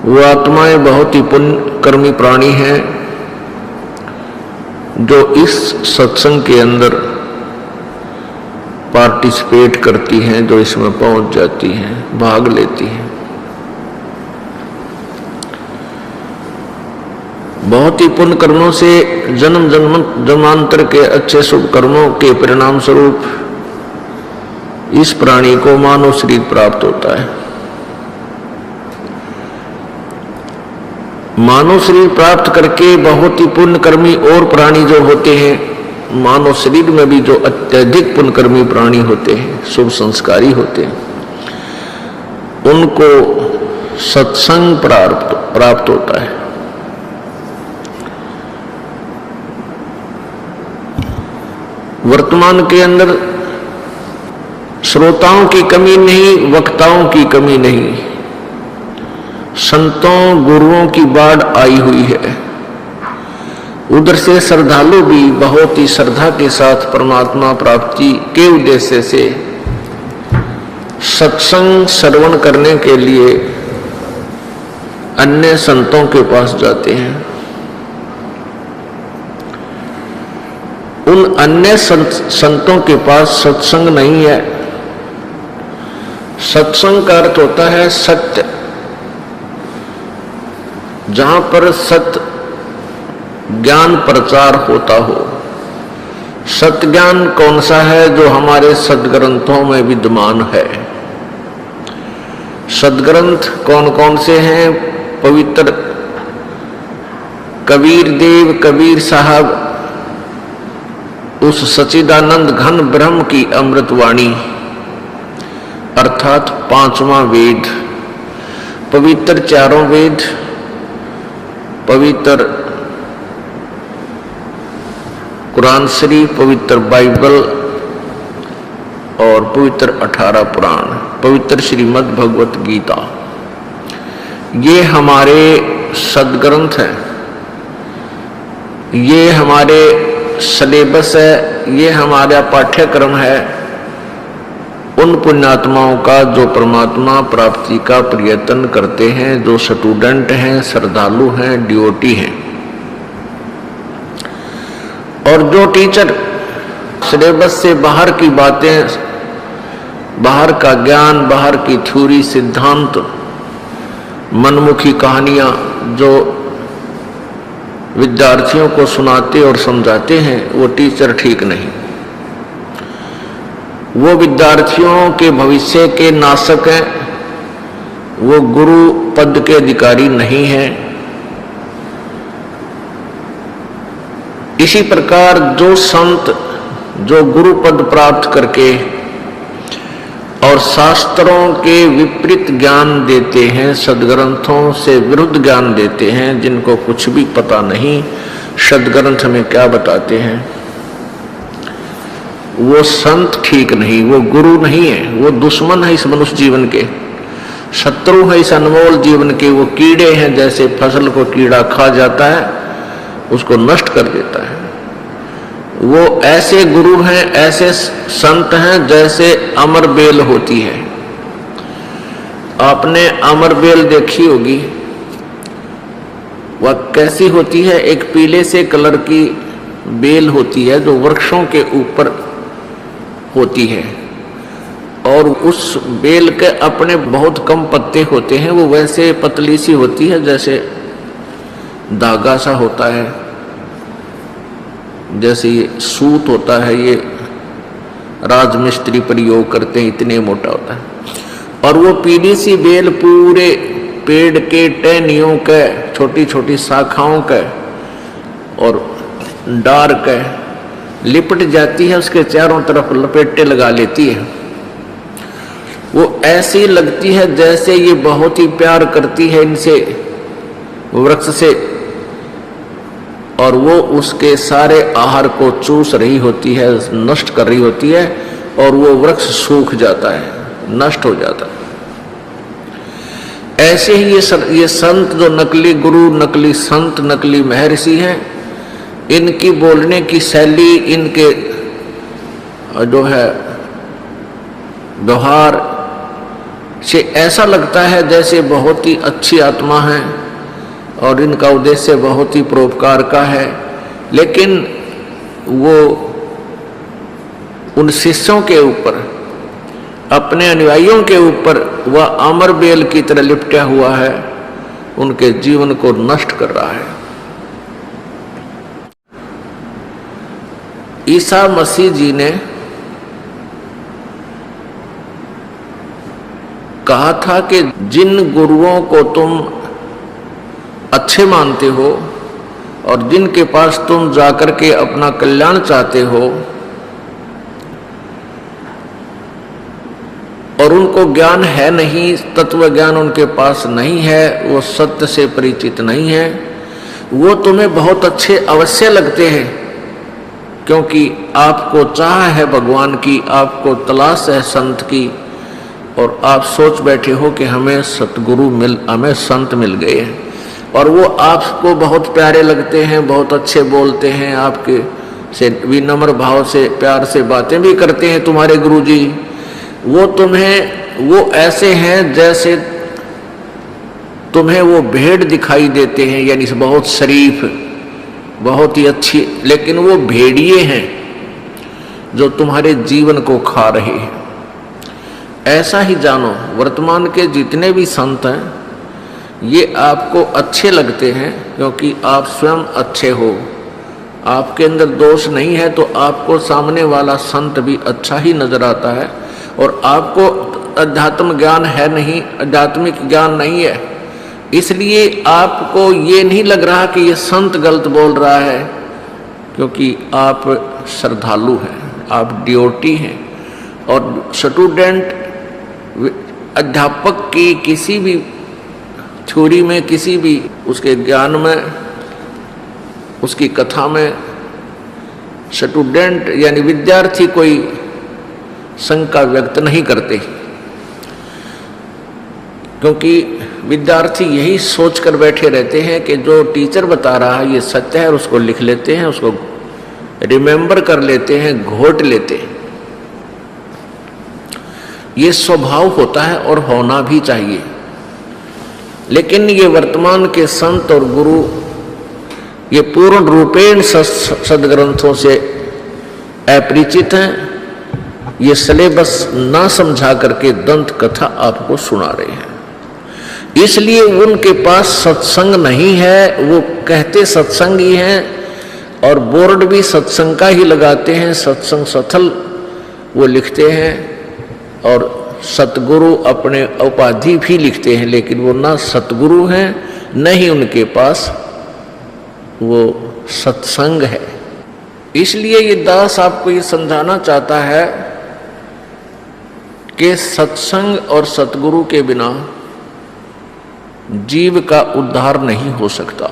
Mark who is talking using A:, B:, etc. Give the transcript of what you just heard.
A: वो आत्माएं बहुत ही पुण्य कर्मी प्राणी हैं जो इस सत्संग के अंदर पार्टिसिपेट करती हैं, जो इसमें पहुंच जाती हैं, भाग लेती हैं। बहुत ही पुण्य कर्मों से जन्म जन्मांतर के अच्छे शुभ कर्मों के परिणाम स्वरूप इस प्राणी को मानव शरीर प्राप्त होता है। मानव शरीर प्राप्त करके बहुत ही पुण्यकर्मी और प्राणी जो होते हैं, मानव शरीर में भी जो अत्यधिक पुण्यकर्मी प्राणी होते हैं, शुभ संस्कारी होते हैं, उनको सत्संग प्राप्त होता है। वर्तमान के अंदर श्रोताओं की कमी नहीं, वक्ताओं की कमी नहीं, संतों गुरुओं की बाढ़ आई हुई है। उधर से श्रद्धालु भी बहुत ही श्रद्धा के साथ परमात्मा प्राप्ति के उद्देश्य से सत्संग श्रवण करने के लिए अन्य संतों के पास जाते हैं। उन अन्य संतों के पास सत्संग नहीं है। सत्संग का अर्थ होता है सत्य, जहां पर सत्य ज्ञान प्रचार होता हो। सत्य ज्ञान कौन सा है? जो हमारे सदग्रंथों में विद्यमान है। सदग्रंथ कौन कौन से हैं? पवित्र कबीर देव कबीर साहब उस सच्चिदानंद घन ब्रह्म की अमृतवाणी अर्थात पांचवा वेद, पवित्र चारों वेद, पवित्र कुरान शरीफ, पवित्र बाइबल और पवित्र 18 पुराण, पवित्र श्रीमद् भगवत गीता, ये हमारे सदग्रंथ हैं। ये हमारे सिलेबस है, ये हमारा पाठ्यक्रम है उन पुण्यात्माओं का जो परमात्मा प्राप्ति का प्रयत्न करते हैं, जो स्टूडेंट हैं, श्रद्धालु हैं, डिवोटी हैं। और जो टीचर सिलेबस से बाहर की बातें, बाहर का ज्ञान, बाहर की थ्योरी, सिद्धांत, मनमुखी कहानियां जो विद्यार्थियों को सुनाते और समझाते हैं, वो टीचर ठीक नहीं। वो विद्यार्थियों के भविष्य के नाशक हैं, वो गुरु पद के अधिकारी नहीं हैं। इसी प्रकार जो संत जो गुरु पद प्राप्त करके और शास्त्रों के विपरीत ज्ञान देते हैं, सदग्रंथों से विरुद्ध ज्ञान देते हैं, जिनको कुछ भी पता नहीं सदग्रंथ में क्या बताते हैं, वो संत ठीक नहीं, वो गुरु नहीं है, वो दुश्मन है इस मनुष्य जीवन के, शत्रु है इस अनमोल जीवन के। वो कीड़े हैं, जैसे फसल को कीड़ा खा जाता है, उसको नष्ट कर देता है। वो ऐसे गुरु हैं, ऐसे संत हैं जैसे अमर बेल होती है। आपने अमर बेल देखी होगी, वह कैसी होती है? एक पीले से कलर की बेल होती है जो वृक्षों के ऊपर होती है, और उस बेल के अपने बहुत कम पत्ते होते हैं। वो वैसे पतली सी होती है जैसे धागा सा होता है, जैसे ये सूत होता है, ये राजमिस्त्री प्रयोग करते हैं, इतने मोटा होता है। और वो पीली सी बेल पूरे पेड़ के टहनियों के, छोटी छोटी शाखाओं के और डार के लिपट जाती है, उसके चारों तरफ लपेटे लगा लेती है। वो ऐसी लगती है जैसे ये बहुत ही प्यार करती है इनसे, वृक्ष से, और वो उसके सारे आहार को चूस रही होती है, नष्ट कर रही होती है, और वो वृक्ष सूख जाता है, नष्ट हो जाता है। ऐसे ही ये संत जो नकली गुरु, नकली संत, नकली महर्षि हैं, इनकी बोलने की शैली, इनके जो है व्यवहार, से ऐसा लगता है जैसे बहुत ही अच्छी आत्मा है और इनका उद्देश्य बहुत ही परोपकार का है, लेकिन वो उन शिष्यों के ऊपर, अपने अनुयायियों के ऊपर वह अमर बेल की तरह लिपटा हुआ है, उनके जीवन को नष्ट कर रहा है। ईसा मसीह जी ने कहा था कि जिन गुरुओं को तुम अच्छे मानते हो और जिनके पास तुम जाकर के अपना कल्याण चाहते हो और उनको ज्ञान है नहीं, तत्व ज्ञान उनके पास नहीं है, वो सत्य से परिचित नहीं है, वो तुम्हें बहुत अच्छे अवश्य लगते हैं क्योंकि आपको चाह है भगवान की, आपको तलाश है संत की और आप सोच बैठे हो कि हमें हमें संत मिल गए हैं और वो आपको बहुत प्यारे लगते हैं, बहुत अच्छे बोलते हैं, आपके से विनम्र भाव से प्यार से बातें भी करते हैं तुम्हारे गुरुजी। वो ऐसे हैं जैसे तुम्हें वो भेड़ दिखाई देते हैं, यानी बहुत शरीफ, बहुत ही अच्छी, लेकिन वो भेड़िए हैं जो तुम्हारे जीवन को खा रहे हैं। ऐसा ही जानो, वर्तमान के जितने भी संत हैं ये आपको अच्छे लगते हैं क्योंकि आप स्वयं अच्छे हो, आपके अंदर दोष नहीं है, तो आपको सामने वाला संत भी अच्छा ही नजर आता है और आपको अध्यात्म ज्ञान है नहीं, आध्यात्मिक ज्ञान नहीं है, इसलिए आपको ये नहीं लग रहा कि ये संत गलत बोल रहा है क्योंकि आप श्रद्धालु हैं, आप डिवोटी हैं। और स्टूडेंट अध्यापक की किसी भी थ्योरी में, किसी भी उसके ज्ञान में, उसकी कथा में स्टूडेंट यानी विद्यार्थी कोई शंका व्यक्त नहीं करते क्योंकि विद्यार्थी यही सोच कर बैठे रहते हैं कि जो टीचर बता रहा है ये सत्य है और उसको लिख लेते हैं, उसको रिमेंबर कर लेते हैं, घोट लेते हैं। ये स्वभाव होता है और होना भी चाहिए, लेकिन ये वर्तमान के संत और गुरु ये पूर्ण रूपेण सदग्रंथों से अपरिचित हैं, ये सिलेबस ना समझा करके दंत कथा आपको सुना रहे हैं, इसलिए उनके पास सत्संग नहीं है। वो कहते सत्संग ही हैं और बोर्ड भी सत्संग का ही लगाते हैं, सत्संग सथल वो लिखते हैं और सतगुरु अपने उपाधि भी लिखते हैं, लेकिन वो ना सतगुरु हैं न ही उनके पास वो सत्संग है। इसलिए ये दास आपको ये समझाना चाहता है कि सत्संग और सतगुरु के बिना जीव का उद्धार नहीं हो सकता।